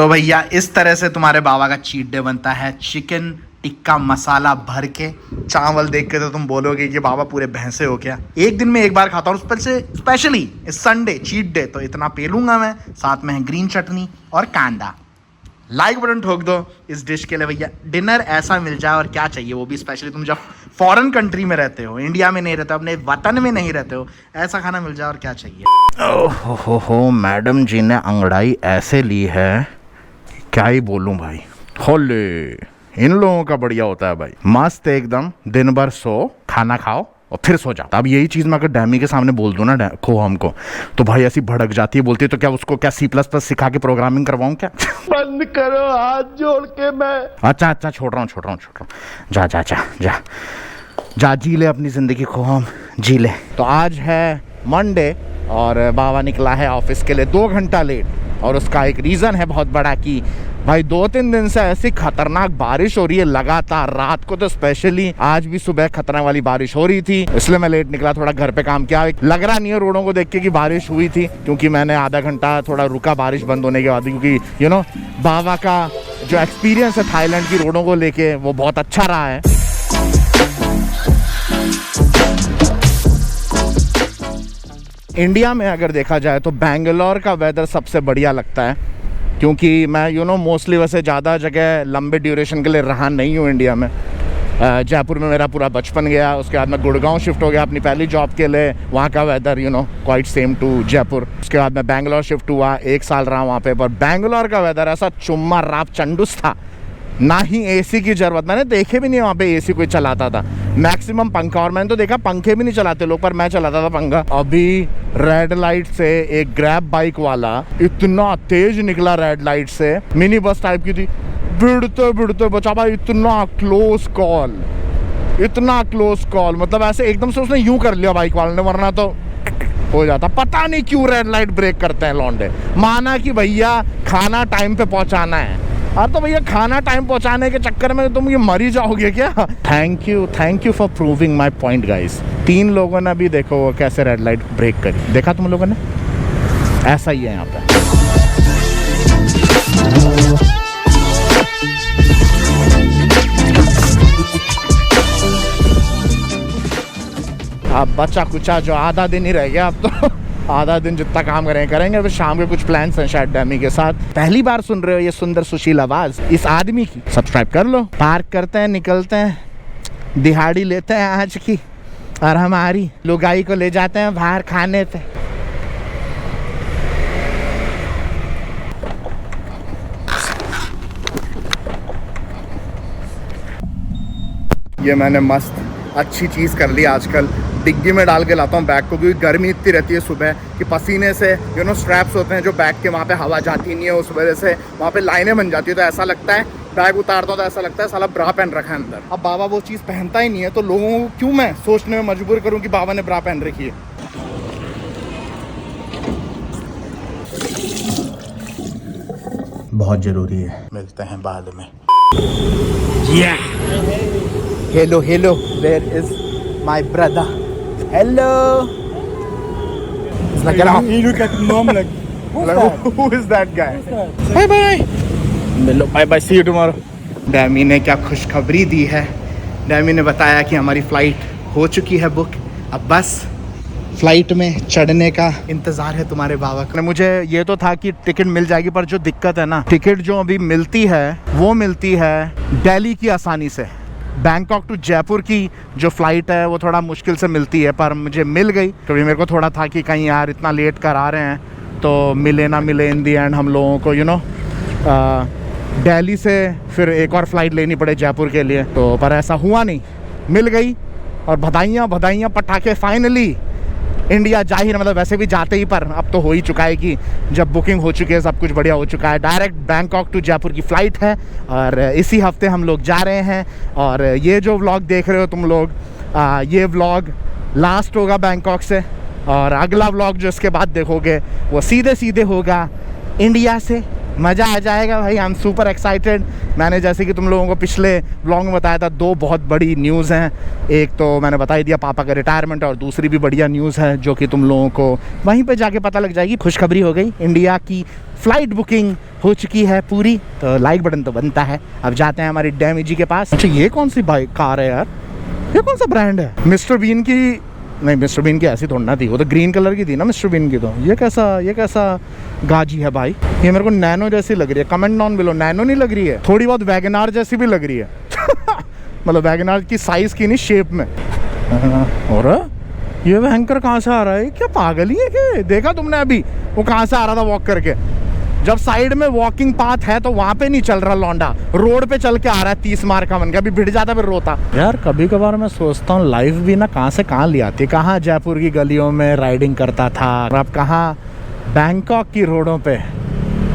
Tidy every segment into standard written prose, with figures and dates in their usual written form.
तो भैया इस तरह से तुम्हारे बाबा का चीट डे बनता है, चिकन टिक्का मसाला भर के। चावल देख के तो तुम बोलोगे कि बाबा पूरे भैंसे हो क्या। एक दिन में एक बार खाता हूँ, स्पेशली संडे चीट डे, तो इतना पेलूंगा मैं। साथ में है ग्रीन चटनी और कांदा। लाइक बटन ठोक दो इस डिश के लिए भैया। डिनर ऐसा मिल जाए और क्या चाहिए, वो भी स्पेशली तुम जब फॉरेन कंट्री में रहते हो, इंडिया में नहीं रहते हो, अपने वतन में नहीं रहते हो, ऐसा खाना मिल जाए और क्या चाहिए। ओहो मैडम जी ने अंगड़ाई ऐसे ली है, क्या ही बोलूं भाई। होले इन लोगों का बढ़िया होता है भाई, मस्त एकदम। दिन भर सो, खाना खाओ और फिर सो जाओ। अब यही चीज मैं अगर डैमी के सामने बोल दूं ना खो हमको, तो भाई ऐसी भड़क जाती है। बोलती है तो क्या उसको क्या C++ सिखा के प्रोग्रामिंग करवाऊं क्या? बंद करो हाथ जोड़ के मैं। अच्छा छोड़ रहा हूँ। जा जी ले अपनी जिंदगी को, हम जी ले। तो आज है मंडे और बाबा निकला है ऑफिस के लिए 2 घंटा लेट। और उसका एक रीज़न है बहुत बड़ा कि भाई 2-3 दिन से ऐसी खतरनाक बारिश हो रही है लगातार। रात को तो स्पेशली, आज भी सुबह खतरनाक वाली बारिश हो रही थी, इसलिए मैं लेट निकला। थोड़ा घर पे काम किया। लग रहा नहीं है रोडों को देख के कि बारिश हुई थी, क्योंकि मैंने आधा घंटा थोड़ा रुका बारिश बंद होने के बाद, क्योंकि बाबा का जो एक्सपीरियंस है थाईलैंड की रोडों को लेके वो बहुत अच्छा रहा है। इंडिया में अगर देखा जाए तो बेंगलोर का वेदर सबसे बढ़िया लगता है, क्योंकि मैं मोस्टली वैसे ज़्यादा जगह लंबे ड्यूरेशन के लिए रहा नहीं हूँ इंडिया में। जयपुर में मेरा पूरा बचपन गया, उसके बाद मैं गुड़गांव शिफ्ट हो गया अपनी पहली जॉब के लिए। वहाँ का weather quite same to Jaipur. उसके बाद मैं बेंगलोर शिफ्ट हुआ, 1 साल रहा वहाँ पे। पर बेंगलोर का वेदर ऐसा चुम्मा राप चंडूस था, ना ही एसी की जरूरत। मैंने देखे भी नहीं वहाँ पे एसी कोई चलाता था, मैक्सिमम पंखा। और मैंने तो देखा पंखे भी नहीं चलाते लोग, पर मैं चलाता था पंखा। अभी रेड लाइट से एक ग्रैब बाइक वाला इतना तेज निकला रेड लाइट से, मिनी बस टाइप की थी, भिड़ते बचा भाई। इतना क्लोज कॉल, मतलब ऐसे एकदम से उसने यूं कर लिया बाइक वाले ने, वरना तो हो जाता। पता नहीं क्यों रेड लाइट ब्रेक करते हैं लौंडे। माना कि भैया खाना टाइम पे पहुंचाना है, तो भैया खाना टाइम पहुंचाने के चक्कर में तुम ये मर ही जाओगे क्या? Thank you for proving my point guys. 3 लोगों ने भी देखो वो कैसे रेड लाइट ब्रेक करी, देखा तुम लोगों ने? ऐसा ही है यहाँ पे। अब बचा कुचा जो आधा दिन ही रह गया, अब तो आधा दिन जितना काम करेंगे। तो शाम के कुछ प्लान्स हैं शायद डैमी के साथ। पहली बार सुन रहे हो ये सुंदर सुशील आवाज इस आदमी की, सब्सक्राइब कर लो। पार्क करते हैं, निकलते हैं, दिहाड़ी लेते हैं आज की, और हमारी लुगाई को ले जाते हैं बाहर खाने पे। ये मैंने मस्त अच्छी चीज़ कर ली आजकल, डिग्गी में डाल के लाता हूँ बैग को, क्योंकि गर्मी इतनी रहती है सुबह कि पसीने से स्ट्रैप्स होते हैं जो बैग के, वहाँ पे हवा जाती नहीं है, उस वजह से वहाँ पे लाइनें बन जाती है। तो ऐसा लगता है बैग उतारता हूँ तो ऐसा लगता है साला ब्रा पहन रखा है अंदर। अब बाबा वो चीज़ पहनता ही नहीं है, तो लोगों को क्यों मैं सोचने में मजबूर करूँ कि बाबा ने ब्रा पहन रखी है। बहुत ज़रूरी है। मिलते हैं बाद में। Hello where is my brother? Hello. You look at mom like who is that guy? Bye. मिलो, bye. See you tomorrow. डैमी ने क्या खुशखबरी दी है। डैमी ने बताया कि हमारी फ्लाइट हो चुकी है बुक, अब बस फ्लाइट में चढ़ने का इंतज़ार है तुम्हारे बाबा का। मुझे ये तो था कि टिकट मिल जाएगी, पर जो दिक्कत है ना, टिकट जो अभी मिलती है वो मिलती है दिल्ली की आसानी से। बैंकॉक टू जयपुर की जो फ़्लाइट है वो थोड़ा मुश्किल से मिलती है, पर मुझे मिल गई। कभी मेरे को थोड़ा था कि कहीं यार इतना लेट कर आ रहे हैं तो मिले ना मिले। इन दी एंड हम लोगों को दिल्ली से फिर एक और फ़्लाइट लेनी पड़े जयपुर के लिए, तो पर ऐसा हुआ नहीं, मिल गई। और बधाइयाँ पटाखे, फाइनली इंडिया जा ही, मतलब वैसे भी जाते ही, पर अब तो हो ही चुका है कि जब बुकिंग हो चुकी है सब कुछ बढ़िया हो चुका है। डायरेक्ट बैंकॉक टू जयपुर की फ़्लाइट है और इसी हफ्ते हम लोग जा रहे हैं। और ये जो व्लॉग देख रहे हो तुम लोग, ये व्लॉग लास्ट होगा बैंकॉक से, और अगला व्लॉग जो इसके बाद देखोगे वो सीधे होगा इंडिया से मज़ा आ जाएगा भाई। I am super excited. मैंने जैसे कि तुम लोगों को पिछले व्लॉग में बताया था, 2 बहुत बड़ी न्यूज़ हैं। एक तो मैंने बता ही दिया पापा का रिटायरमेंट, और दूसरी भी बढ़िया न्यूज़ है जो कि तुम लोगों को वहीं पे जाके पता लग जाएगी। खुशखबरी हो गई, इंडिया की फ़्लाइट बुकिंग हो चुकी है पूरी। तो लाइक बटन तो बनता है। अब जाते हैं हमारी डैमी जी के पास। अच्छा, ये कौन सी बाइक कार है यार? ये कौन सा ब्रांड है? मिस्टर बीन की नहीं, मिस्टर बीन की ऐसी थोड़ी ना थी, वो तो ग्रीन कलर की थी ना मिस्टर बीन की। तो ये कैसा गाजी है भाई? ये मेरे को नैनो जैसी लग रही है। कमेंट डाउन बिलो, नैनो नहीं लग रही है? थोड़ी बहुत वैगनार जैसी भी लग रही है। मतलब वैगनार की साइज की नहीं, शेप में। और ये भयंकर कहाँ से आ रहा है? क्या पागल ही है क्या? देखा तुमने अभी वो कहाँ से आ रहा था वॉक करके? जब साइड में वॉकिंग पाथ है तो वहां पे नहीं चल रहा लौंडा, रोड पे चल के आ रहा है 30 मार का मन के। अभी भिड़ जाता फिर रोता। यार कभी कभार मैं सोचता हूँ लाइफ भी ना कहाँ से कहाँ ले आती है। कहाँ जयपुर की गलियों में राइडिंग करता था, और अब कहाँ बैंकॉक की रोडों पे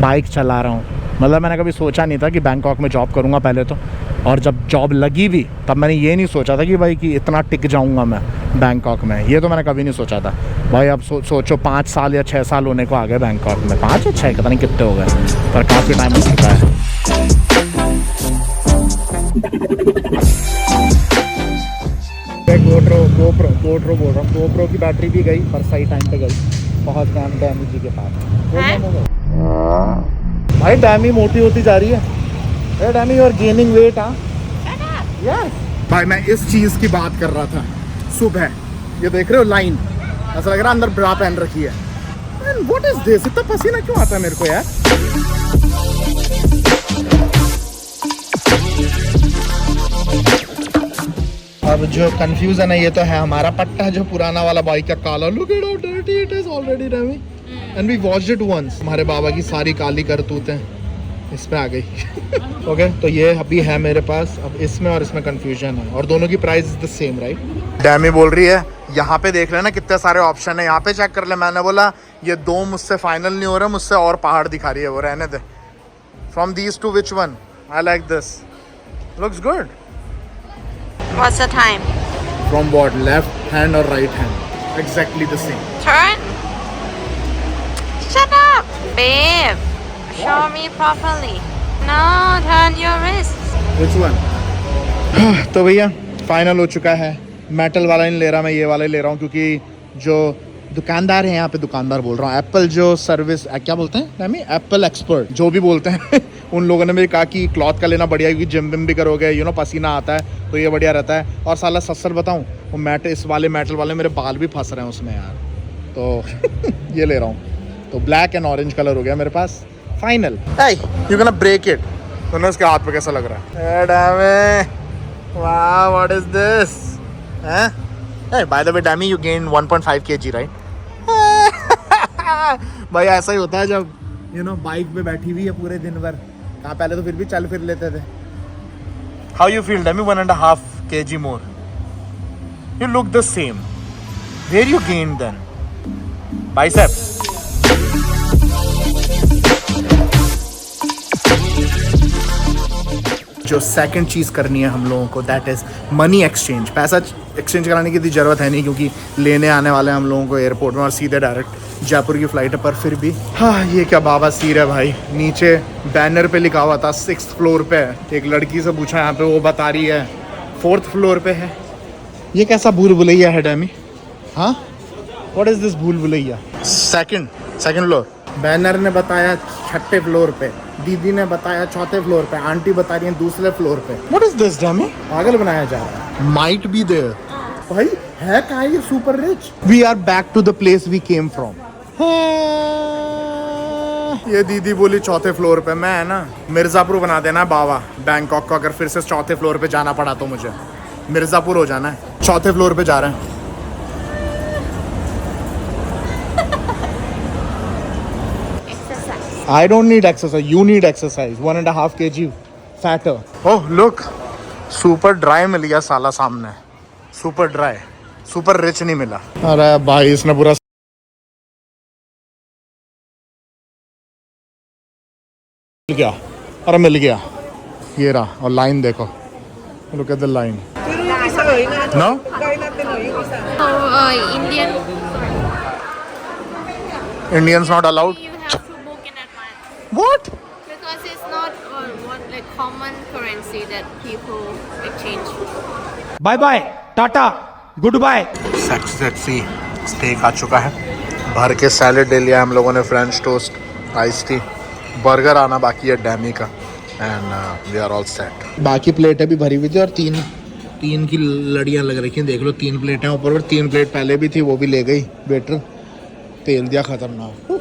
बाइक चला रहा हूँ। मतलब मैंने कभी सोचा नहीं था कि बैंकॉक में जॉब करूँगा पहले तो, और जब जॉब लगी भी तब मैंने ये नहीं सोचा था कि भाई कि इतना टिक जाऊँगा मैं बैंकॉक में। ये तो मैंने कभी नहीं सोचा था भाई। अब सोचो 5 साल या 6 साल होने को आ गए बैंकॉक में। 5 या 6 पता नहीं कितने हो गए, पर काफ़ी टाइम हो चुका है। गोप्रो बोल रहा हूँ। गोप्रो की बैटरी भी गई, पर सही टाइम पे गई। पहुँच गए हम डैमी जी के पास। भाई डैमी मोटी होती जा रही है। Dammy you are gaining weight. हाँ यस भाई, मैं इस चीज़ की बात कर रहा था सुबह। ये देख रहे हो लाइन, ऐसा लग रहा है अंदर ब्रा पहन रखी है। What is this? इतना पसीना क्यों आता है मेरे को यार? अब जो कंफ्यूजन है, ये तो है हमारा पट्टा जो पुराना वाला बाइक का काला। Look at how dirty it is already Dammy, and we watched it once. हमारे बाबा की सारी काली करतूतें इस पे आ गई। ओके तो ये अभी है मेरे पास। अब इसमें और इसमें कंफ्यूजन है, और दोनों की price is the same right? डैमी बोल रही है यहाँ पे देख लेना कितने सारे ऑप्शन है, यहाँ पे चेक कर ले। मैंने बोला ये 2 मुझसे फाइनल नहीं हो रहा, मुझसे और पहाड़ दिखा रही है। वो रहने दे। From these two which one? I like this, looks good. What's the time? From what? Left hand or right hand? Exactly the same. Turn. Shut up, babe. Show me properly. No, turn your wrist. Which one? तो भैया final हो चुका है। Metal वाला नहीं ले रहा मैं, ये वाला ही ले रहा हूँ, क्योंकि जो दुकानदार है यहाँ पे, दुकानदार बोल रहा हूँ, एप्पल जो सर्विस क्या बोलते हैं एप्पल एक्सपर्ट जो भी बोलते हैं उन लोगों ने मुझे कहा कि क्लॉथ का लेना बढ़िया, क्योंकि जिम विम भी करोगे, पसीना आता है तो ये बढ़िया रहता है। और साला सस्तर बताऊँ, वो इस वाले मेटल वाले मेरे बाल भी फंस रहे हैं उसमें यार, तो ये ले रहा हूँ। तो ब्लैक एंड ऑरेंज कलर हो गया मेरे पास final. You can break it. तो उसके हाथ पे कैसा लग रहा है? वाह, what is this? By the way डैमी, यू गेन 1.5 kg राइट? भाई ऐसा ही होता है जब बाइक पे बैठी हुई है पूरे दिन भर। कहाँ पहले तो फिर भी चल फिर लेते थे। How you feel Dammy? 1.5 kg more. You look the same. Where you gain then? Bicep. जो सेकंड चीज़ करनी है हम लोगों को, दैट इज़ मनी एक्सचेंज। पैसा एक्सचेंज कराने की इतनी ज़रूरत है नहीं, क्योंकि लेने आने वाले हम लोगों को एयरपोर्ट में और सीधे डायरेक्ट जयपुर की फ़्लाइट है। पर फिर भी हाँ, ये क्या बाबा सीर है भाई। नीचे बैनर पे लिखा हुआ था 6th फ्लोर पे है। एक लड़की से पूछा यहाँ पे, वो बता रही है 4th फ्लोर पे है। ये कैसा भूल भुलैया है डैमी? हाँ, व्हाट इज़ दिस भूल भुलैया? Second floor. बैनर ने बताया 6ठे फ्लोर पे, दीदी ने बताया 4थे फ्लोर पे, आंटी बता रही है 2रे फ्लोर पे। What is this Dammy? पागल बनाया जा रहा है। Might be there. भाई है कहाँ ये super rich? We are back to the place we came from. ये दीदी बोली 4थे फ्लोर पे। मैं है ना मिर्जापुर बना देना बाबा बैंकॉक को। अगर फिर से 4थे फ्लोर पे जाना पड़ा तो मुझे मिर्जापुर हो जाना है। 4थे फ्लोर पे जा रहे हैं। I don't need exercise. You need exercise. 1.5 kg fatter. Oh look, super dry मिल गया साला सामने। Super dry, super rich नहीं मिला। अरे भाई इसने पूरा मिल गया। अरे मिल गया, ये रहा। और लाइन देखो, look at the line. No? Indians not allowed. What? is not what like common currency that people exchange. Bye bye tata good bye. Sexy steak आ चुका है, भर के सैलेड ले लिया हम लोगों ने, French toast, ice tea, burger आना बाकी है डैमी का, and we are all set. बाकी प्लेटें भी भरी हुई थी और तीन की लड़ियाँ लग रखी हैं, देख लो 3 प्लेटें ऊपर और 3 प्लेट पहले भी थी, वो भी ले गई वेटर, तेल दिया खतरनाक।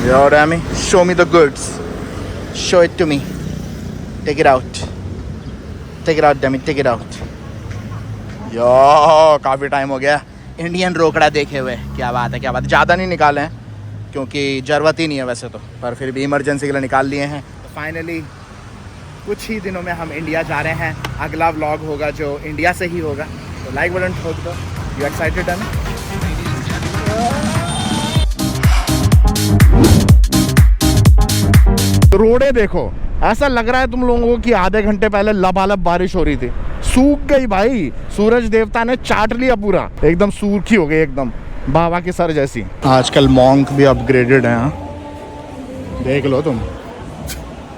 Yo Rami, show me the goods, show it to me, take it out Demi, take it out। यो काफ़ी टाइम हो गया इंडियन रोकड़ा देखे हुए, क्या बात है क्या बात है। ज़्यादा नहीं निकाले हैं क्योंकि ज़रूरत ही नहीं है वैसे तो, पर फिर भी इमरजेंसी के लिए निकाल लिए हैं। तो फाइनली कुछ ही दिनों में हम इंडिया जा रहे हैं, अगला व्लॉग होगा जो इंडिया से ही होगा, तो लाइक बटन ठोक दो। यू एक्साइटेड है? रोडे देखो, ऐसा लग रहा है तुम लोगों को कि आधे घंटे पहले लबालब बारिश हो रही थी, सूख गई भाई, सूरज देवता ने चाट लिया पूरा, एकदम सूखी हो गई एकदम, बाबा की सर जैसी। आजकल मॉन्क भी अपग्रेडेड है, देख लो तुम।